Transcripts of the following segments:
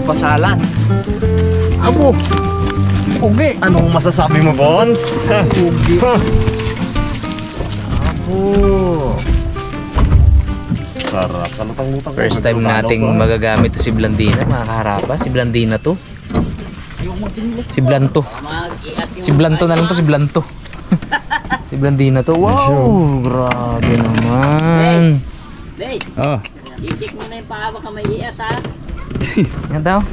Pasalan. Abo. Ugi. Anong masasabi mo, Bons? Ugi. Abo. Sarap. Kalutang-lutang. First time nating magagamit to si Blandina, mga kaharapa. Si Blandina to. Si Blanto. Si Blanto na lang to, si Blanto. Si Blandina to. Wow, grabe naman. Oh. Itik mo na yung paa, baka may iat ha. Yan daw.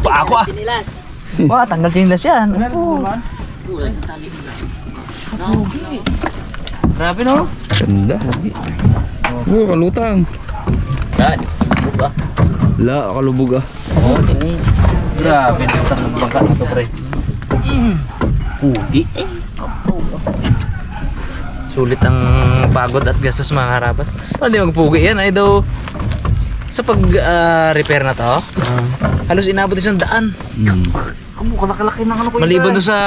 Pa ako ah. Sinilas. Wah, tanggal chinilas yan. Kulang sa tali. Grabe no? Ganda. Oh, kalutang. Yan. Buka. La, kalubog ah. Oo, tini. Grabe na tanong bangka na to, pre. Pugi. Sulit ang pagod at gastos, mga karapas. Hindi magpugi yan ay daw sa pag-repair na to. Halos inabot 100. Amo, kalaki-laki ng ano ko. Maliban doon sa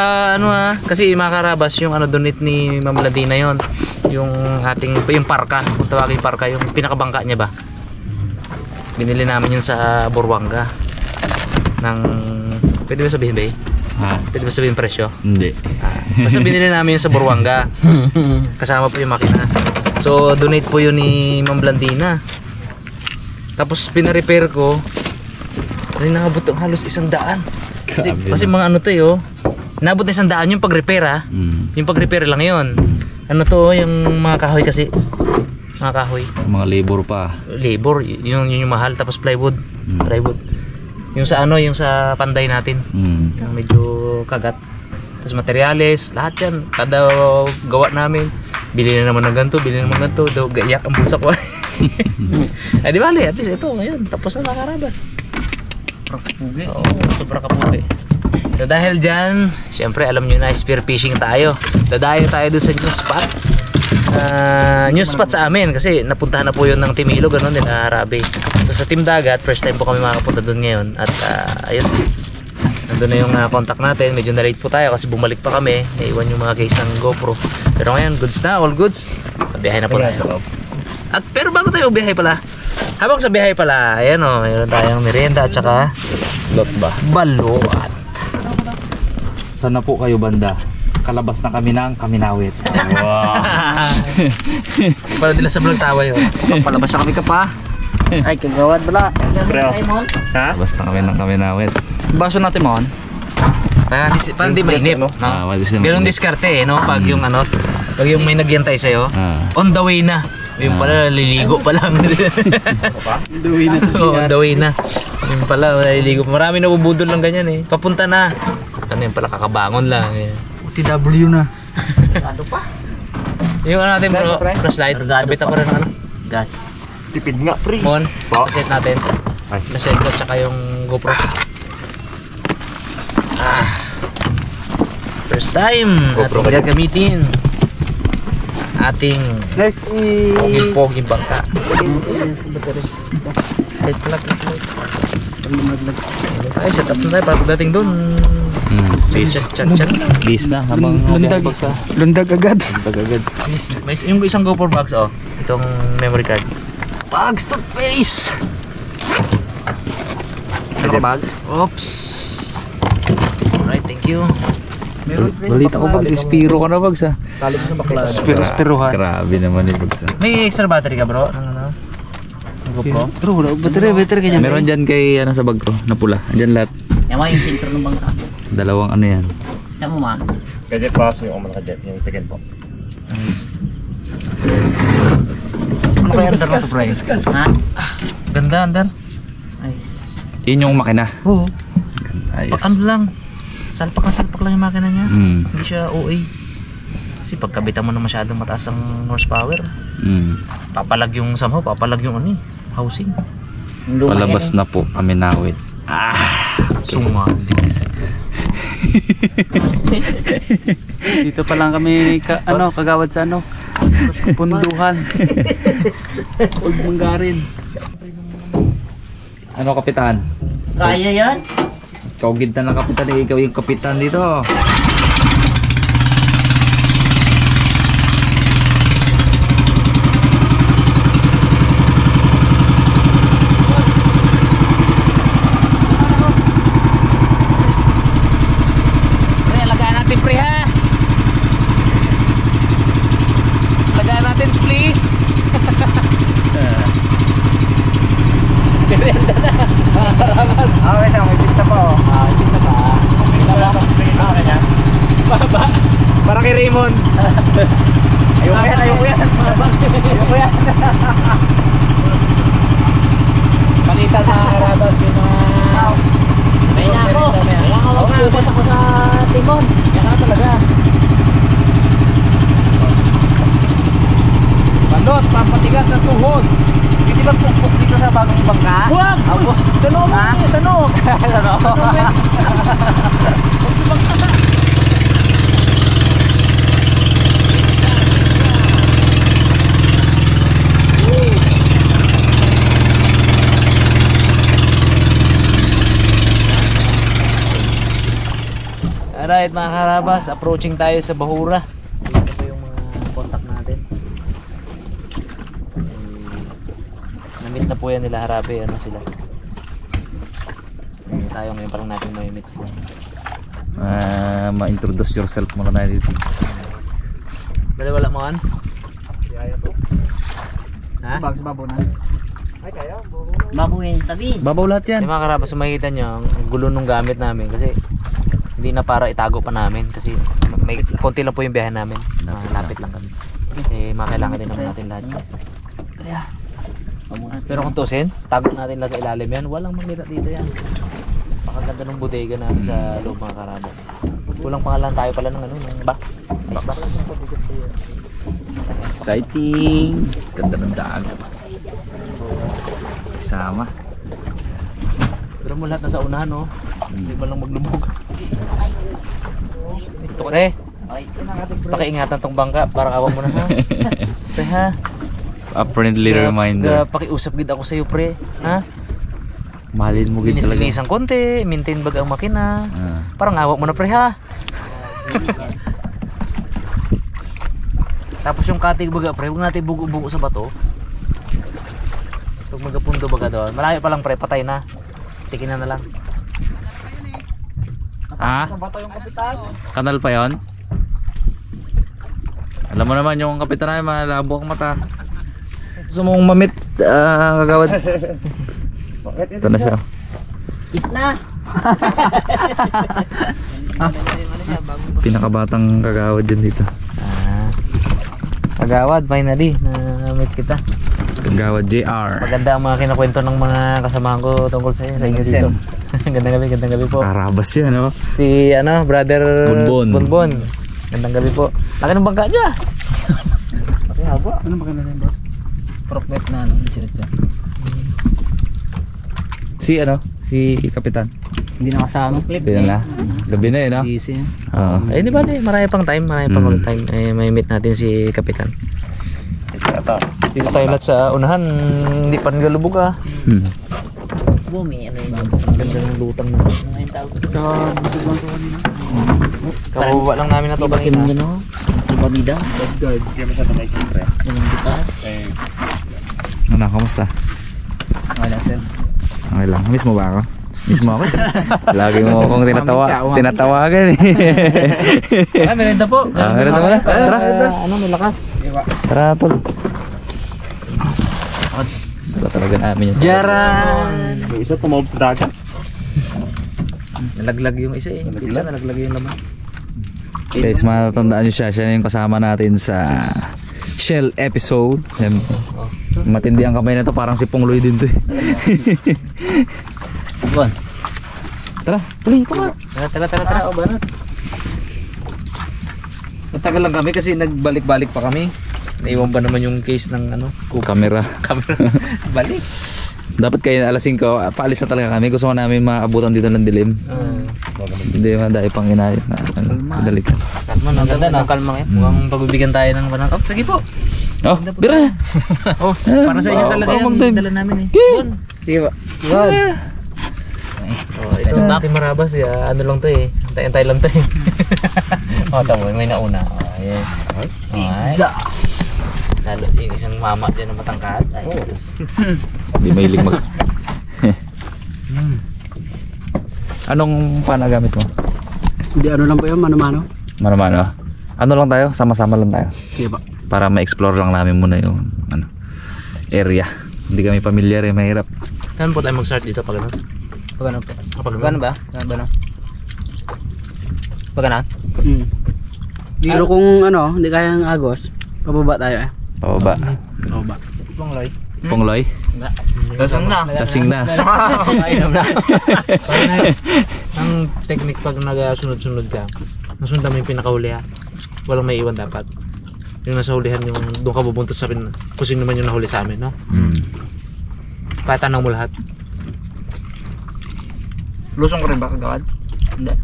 ano ha, kasi mga karabas yung ano donate ni Ma'am Ladina yon, yung ating yung parka, kung tawagin parka, yung pinakabangka niya ba. Binili namin yun sa Borwanga ng, pwede ba sabihin ba? Ha? Pwede ba sabihin presyo? Hindi. Basta binili namin yun sa Borwanga. Kasama po yung makina. So donate po yun ni Ma'am Blandina. Tapos pina-repair ko. Ano nakabot halos 100. Kasi mga ano to yo. Nabot na 100 yung pag-repair ha. Yung pag-repair lang yun. Ano to yung mga kahoy kasi. Mga kahoy. Mga labor pa. Labor, yun yung mahal. Tapos plywood. Plywood. Yung sa ano, yung sa panday natin. Yung medyo kagat. Tapos materyales, lahat yan. Kada gawa namin. Bili na naman ng ganito, bili na naman ng ganito. Daw gayak ang bulsa ko. Ay di bali, at least ito ngayon. Tapos na nakarabas. Pugi. Oo, sobra kapugi. So dahil dyan, syempre alam nyo na, spear fishing tayo. Dadayo tayo doon sa new spot. New spot sa amin kasi napuntahan na po yun ng Team Ilog, ganun din, Arabe. So sa Team Dagat, first time po kami makapunta doon ngayon. At ayun, nandun na yung contact natin. Medyo na late po tayo kasi bumalik pa kami. Naiwan yung mga case ng GoPro. Pero ngayon, goods na, all goods. Biyahe na po tayo. At pero bago tayo biyahe pala, habang sa biyahe pala, ayan o, mayroon tayong merienda at saka Lot ba? baluat. Saan na po kayo banda? Kalabas na kami ng Kaminawit. Wow. Para nila sa vlog tawa yun. Palabas na kami ka pa. Ay, kagawad bala. Bro. Ha? Kalabas na kami ng Kaminawit. Baso natin mo. Para hindi mainip, no? Ganun diskarte eh, no? Pag yung ano, pag yung may nagyantay sa'yo, on the way na. Yung pala, liligo pa lang. On the way na sa On the way na. Yung pala, liligo pa. Marami nabubudol lang ganyan eh. Papunta na. Ano yung pala, kakabangon lang. TW na. Ano pa? Yung ano natin bro, flashlight. Kabita ko rin ng ano. Gas. Tipid nga, pre. Mon, Po. set natin. Ay. Flashlight ko tsaka yung GoPro. First time GoPro ating gagamitin ating Nice. poging bangka. Ay, set up na tayo para pagdating doon. Chat. Bis na habang Lundag. Lundag agad. May yung isang GoPro box oh. Itong memory card. Bags to face. Ano ka bags? Oops. Alright, thank you. Balita ko Bags, Spiro ka na Bags ha. Spiruhan. Grabe naman yung Bags ha. May extra battery ka bro? Ano? GoPro? Bro, battery kanya. Meron dyan kay ano sa bag ko, na pula. Andyan lahat. Yan mo yung filter ng bangka. Dalawang ano yan. Yan mo ma. Kajet pass yung naka-jet, yung second po. Ano kaya andar na to bro? Ha? Ganda andar. Yun yung makina. Oo. Ayos. Ano lang. Salpak lang yung makina niya. Hindi siya OA. Kasi pagkabitan mo na masyadong mataas ang horsepower, papalag yung somehow, papalag yung ano, housing. Palabas na po Kaminawit. Sumali. Dito pa lang kami kagawad sa punduhan. Huwag manggarin. Ano kapitan? Kaya yan? Ikaw ginta ng kapitan, ikaw yung kapitan dito. Balot, pampatigas sa tuhod. Hindi ba pukpok dito sa bagong bangka? Huwag! Tanong mo! Tanong! Alright mga karabas, approaching tayo sa Bahura. Dito po yung mga contact natin. Na-meet na po yan nila Harabe, ano sila. Tayo ngayon pa lang natin may-meet sila. Ma-introduce yourself muna tayo dito. Dali wala mo an? Ha? Bag sa babaw na. Babuhin tabi. Babaw lahat yan. Yung mga karabas, makikita nyo ang gulo nung gamit namin kasi hindi na para itago pa namin kasi may konti lang po yung biyahe namin. Lapit lang kami. Eh makailangan din naman natin lahat yun. Pero kung tusin, tago natin lahat sa ilalim yan. Walang makita dito yan. Pakaganda ng bodega namin sa loob mga karabas. Kulang pa nga lang tayo pala ng ano, ng box. Box. Exciting. Ganda ng dagat. Sama. Pero mo lahat nasa unahan oh. Hindi ba lang maglubog. Ito pre. Pakiingatan tong bangka para awa mo na ha. Pre ha. A friendly reminder. Pakiusap gid ako sa iyo pre. Ha? Mahalin mo gid talaga. Linis-linisang konti, maintain bag ang makina. Parang awa mo na pre ha. Tapos yung katig baga pre, huwag natin bugo-bugo sa bato. Huwag magapundo baga doon. Malayo pa lang pre, patay na. Tikin na lang. Ha? Kanal pa yon? Alam mo naman yung kapitan ay malabo ang mata. Gusto mong mamit kagawad. Ito na siya. Is na. Pinakabatang kagawad din dito. Kagawad, finally, na-meet kita. Kagawad JR. Maganda ang mga kinakwento ng mga kasamahan ko tungkol sa inyo dito. Gandang gabi po. Karabas yan, no? Si ano, brother Bonbon. Bonbon. Gandang gabi po. Laki ng bangka nyo ah. Pati haba. Ano maganda na yung boss? Propet na ano, siya. Si ano? Si kapitan. Hindi na kasama. Gabi na. Gabi na eh, no? Easy. Eh di ba, marami pang time, ulit time. Eh, may meet natin si kapitan. Dito tayo lahat sa unahan, hindi pa ngalubog ah. Bumi, ano yun? Ganda ng lutang na. Ano yung tawag? Kawawa lang namin na to kanina. Ano? Pabida? Guard. Kaya masyado na ikipre. Walang butas? Ano, kamusta? Wala sir. Okay lang. Miss mo ba ako? Miss mo ako dyan. Lagi mo akong tinatawagan eh. Merenda po. Merenda mo na. Tara. Ano, may lakas. Tara, tol. Diba talaga namin yun? Jaran! Yung isa tumawag sa dagat. Nalaglag yung isa eh. Pizza, nalaglag yung laman. Guys, matatandaan nyo siya. Siya yung kasama natin sa Shell episode. Siyempre. Matindi ang kamay na to. Parang si Pongloy din to eh. Tara, tuloy, tara. Tara. O, banat. Matagal lang kami kasi nagbalik-balik pa kami. Naiwan ba naman yung case ng ano? Camera. Balik. Dapat kayo alas 5, paalis na talaga kami. Gusto ko namin maabutan dito ng dilim. Hindi man dahil pang inayon na dali ka. Kalma, ang ganda na. Kalma ngayon. Mukhang pagbibigyan tayo ng banat. Oh, sige po. Oh, bira. Oh, para sa inyo talaga yung dala namin eh. Sige ba? God. Oh, ito sa Team Marabas, ano lang to eh. Antay lang to eh. Oh, tama, may nauna. Oh, yes. Pizza. Lalo yung isang mama dyan ng matangkad. Ay, Hindi mahilig mag... Anong panagamit mo? Hindi, ano lang po yun, mano-mano. Mano-mano. Ano lang tayo? Sama-sama lang tayo. Sige ba? Para ma-explore lang namin muna yung ano, area. Hindi kami familiar eh, mahirap. saan po tayo mag-start dito pag ano? Pag ano po? Pag Pag ano ba? Pag ano? Pag ano? Pero kung ano, hindi kayang agos, pababa tayo eh. Pababa. Pababa. Pangloy. Pongloy? Lasang na. Lasing na. Ayun na. Ang technique pag nag-sunod-sunod ka, nasundan mo yung pinakahuli ha. Walang may iwan dapat. yung nasa hulihan, yung doon ka bubuntos sa kung sino naman yung nahuli sa amin, no? Patanong mo lahat. Lusong ko rin ba kagawad? Hindi.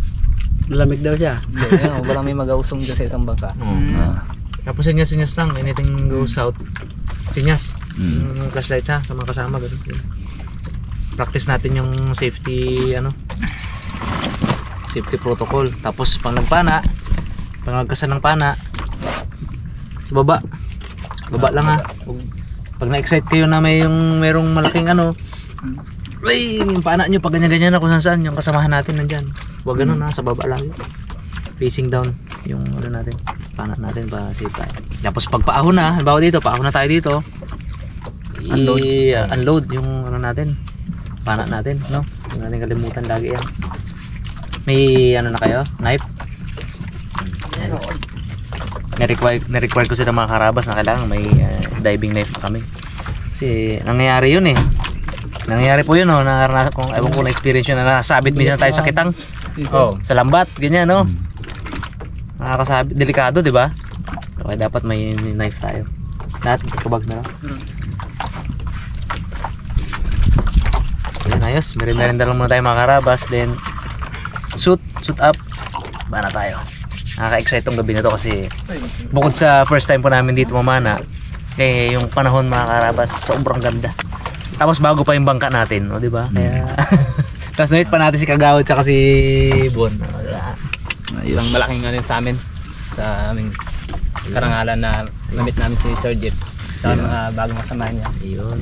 Malamig daw siya. Hindi, walang may mag-ausong dyan sa isang bangka. Tapos sinyas lang, anything goes south, sinyas. Yung flashlight ha, sa mga kasama, ganun. Practice natin yung safety, safety protocol. Tapos pag nagpana, pag nagkasan ng pana, sa baba lang ha. Pag na-excite kayo na merong malaking yung pana nyo, pag ganyan-ganyan na kung saan yung kasamahan natin nandyan. Huwag ganun ha, sa baba lagi. Facing down yung natin, pana natin para safe tayo. Tapos pag paahon na, halimbawa dito, paahon na tayo dito, unload yung natin, pana natin, no? Huwag natin kalimutan lagi yan. May na kayo? Knife? Na-require ko sila mga karabas na kailangan may diving knife na kami. Kasi nangyayari yun eh. Nangyayari po yun, naranasan kong, ewan ko na experience yun, na nasabit minsan tayo sa kitang. Sa lambat, ganyan, no? Nakakasabit, delikado, di ba? Okay, dapat may knife tayo. Lahat, kabags meron. Yan, ayos. Meron lang muna tayo mga karabas. Then, suit up. Bana tayo. Nakaka-excite tong gabi na to kasi bukod sa first time po namin dito mamana, yung panahon mga karabas, sobrang ganda. Tapos bago pa yung bangka natin, di ba? Kaya tapos na-meet pa natin si Kagawad tsaka si Bon. Isang malaking sa amin, sa aming karangalan na na-meet namin si Sir Jeff. Sa mga bagong kasamahan niya. Ayun.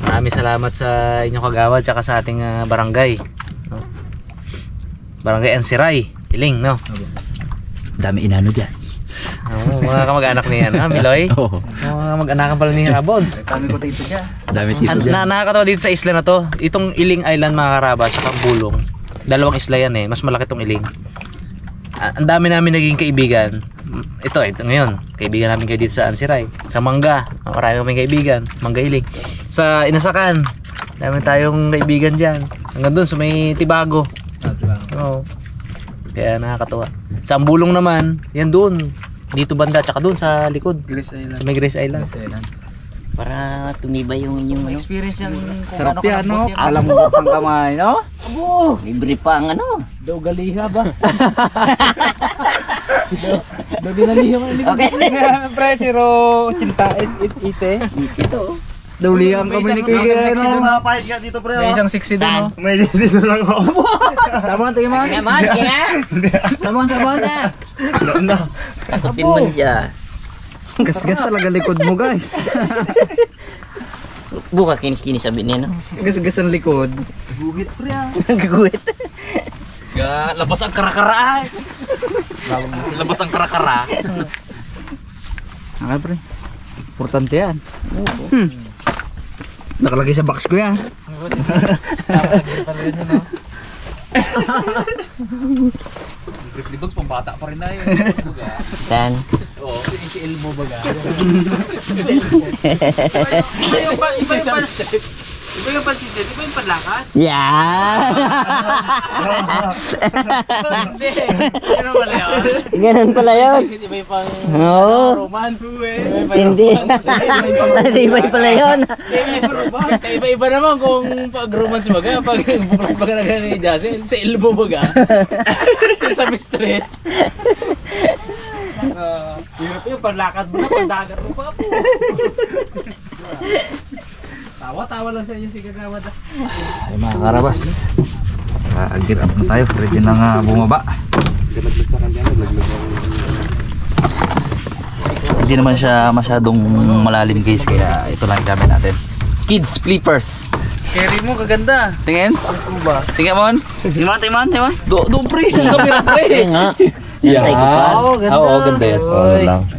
Maraming salamat sa inyong Kagawad tsaka sa ating barangay. No? Barangay Ansiray, Iling, no? Dami inano dyan. Mga kamag-anak niya, Miloy? Oo. Mga kamag-anakan pala ni Rabons. Kami ko dito dyan. Dami tito dyan. Nakakatawa dito sa isla na to. Itong Iling Island mga karabas, saka Bulong. Dalawang isla yan eh. Mas malaki tong Iling. Ang dami namin naging kaibigan. Ito ngayon. Kaibigan namin kayo dito sa Ansiray. Sa Mangga. Marami kaming kaibigan. Mangga Iling. Sa Inasakan. Dami tayong kaibigan dyan. Hanggang dun sa may Tibago. Oo. Kaya nakakatawa. Sa Ambulong naman, yan doon. Dito banda, tsaka doon sa likod. Grace Island. Sa may Grace Island. Para tumibay yung inyong Experience yan kung Sarap yan, no? Alam mo pang kamay, no? libre pa ang Daw galiha ba? Okay. Pre, 0.80 Ito. Dawlihan kami ni Kuya, no? Mapahit ka dito, pre. May isang 60 doon, no? May dito lang ako. Sabahan, tingin mo. Naman, kaya. Sabahan na. Takutin mo siya. Gas-gas talaga likod mo, guys. Buka kinis-kinis sabi niya, no? Gas-gas ang likod. Guhit, pre. Guguit. Labas ang karakara. Labas ang karakara. Okay, pre. Importante yan. Nakalagay sa box ko yan. Briefly bags, pambata pa rin na yun. Tan. Oo, si Elmo baga. Iba yung pansidet, iba yung panlakas. Yeah. Hindi. Ano pala yun? Ganun pala yun. Iba yung pang Oo. romance. Hindi. Iba pala yun. Iba naman kung pag romance baga, pag buklat baga na gano'n ni Jason, sa Elmo baga. Sa Street. Hirap yung panlakad mo na, pandagat mo pa po. Tawa-tawa lang sa inyo si Kagawad. Ay, mga karabas. Gear up na tayo. Ready na nga bumaba. Hindi naman siya masyadong malalim, guys. Kaya ito lang gamit natin. Kids Flippers. Carry mo, kaganda. Tingin? Sige, Mon. Timon. Do pre. Nga. Nantay ko pa. Oo, ganda yan.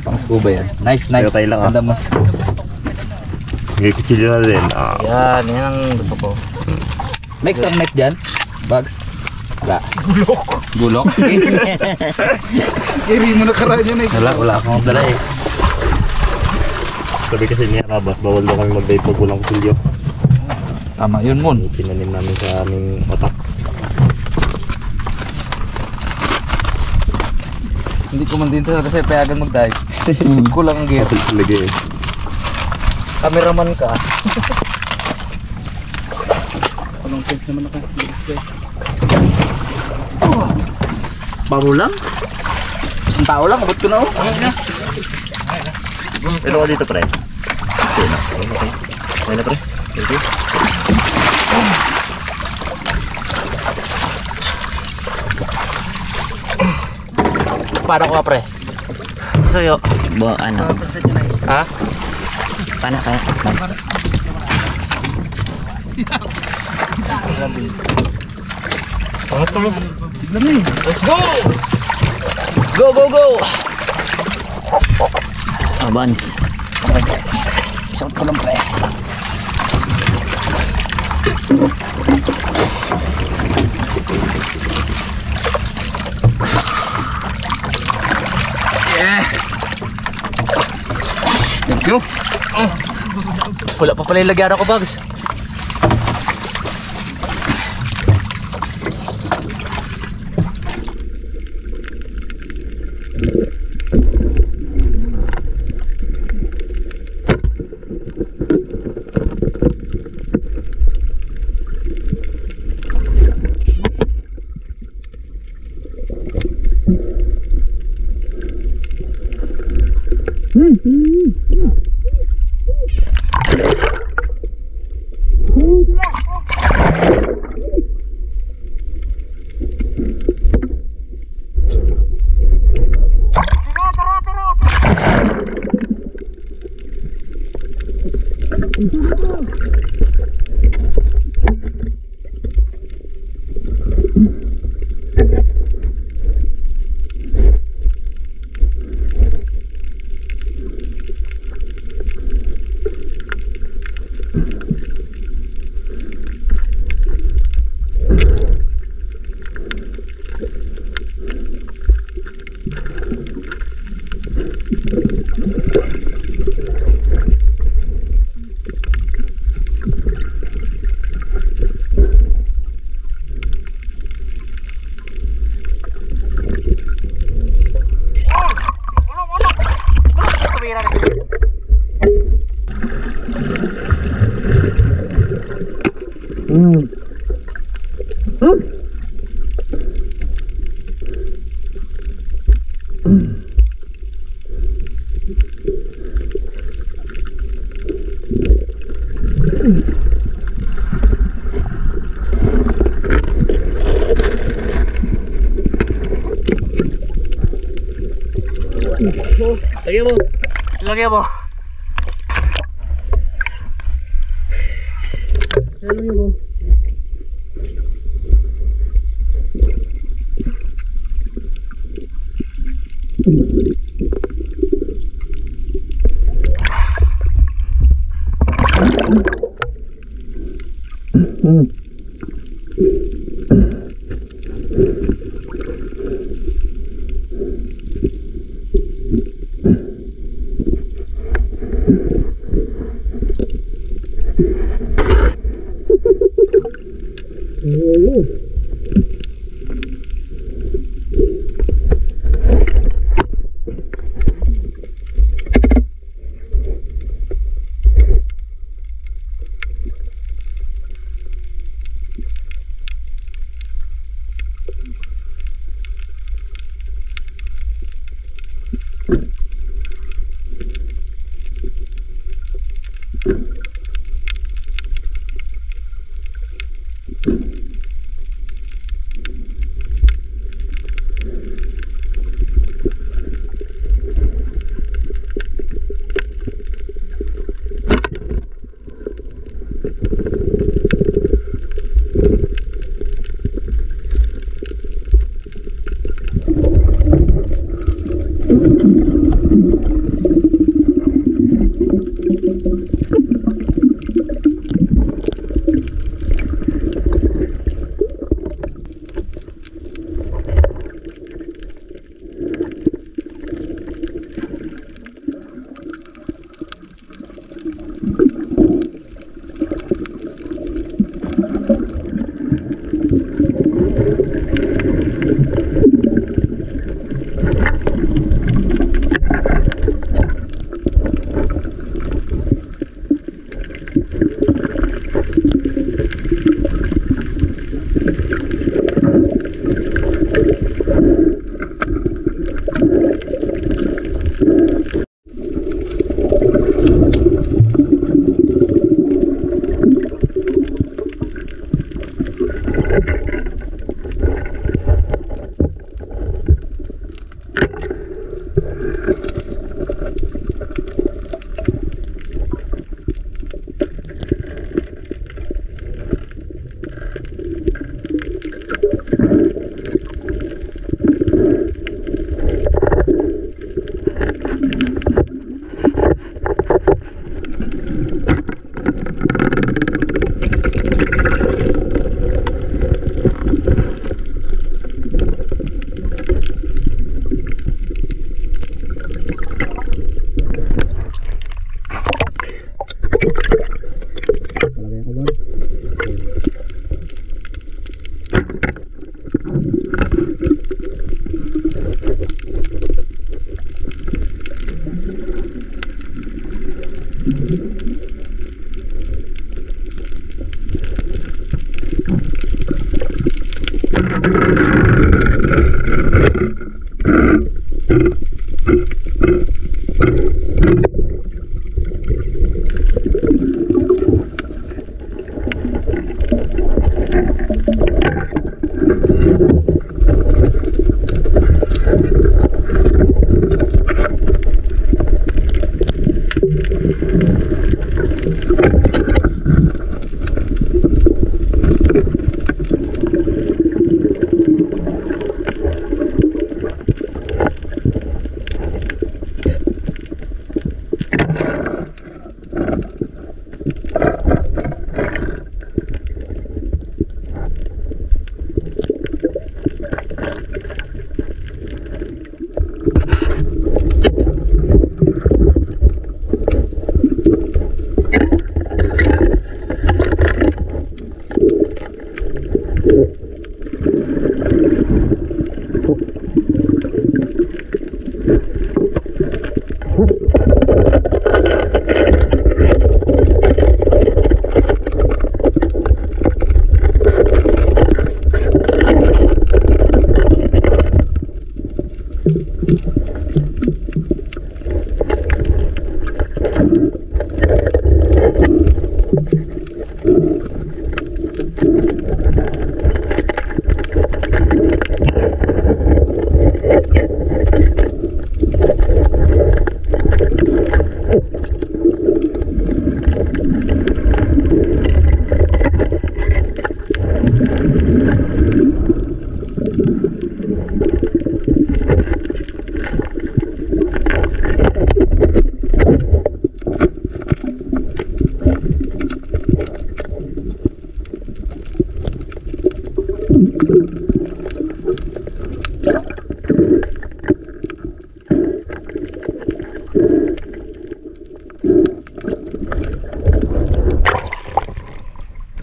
Pang scuba yan. Nice. Ganda mo. Kikilyo na din. Yan ang gusto ko. May extra knife dyan? Bags? Wala. Gulok? Carry mo na karaan yun eh. Wala akong dala eh. Sabi kasi niya kabas, bawal daw kami mag-dive pag walang kutilyo. Tama yun, Mon. Tinanim namin sa aming otaks. Hindi ko man din talaga kasi payagan mag-dive. Kulang gear. Lagi. Cameraman ka. Anong sense naman ako? Baro lang? Isang tao lang, abot ko na oh. Pero ako dito pre. Okay na. Okay na pre. Thank you. Paano ko pre? Suyo. Ano? Ha? Paano kaya? Let's go! Go, go, go! Bans. Isang ko lang pre. Yeah! Thank you. Wala pa pala yung lagyan ako, Bags. Lagyan mo.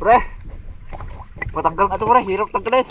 Pre, patanggal ka ito pre, hirap tanggalin.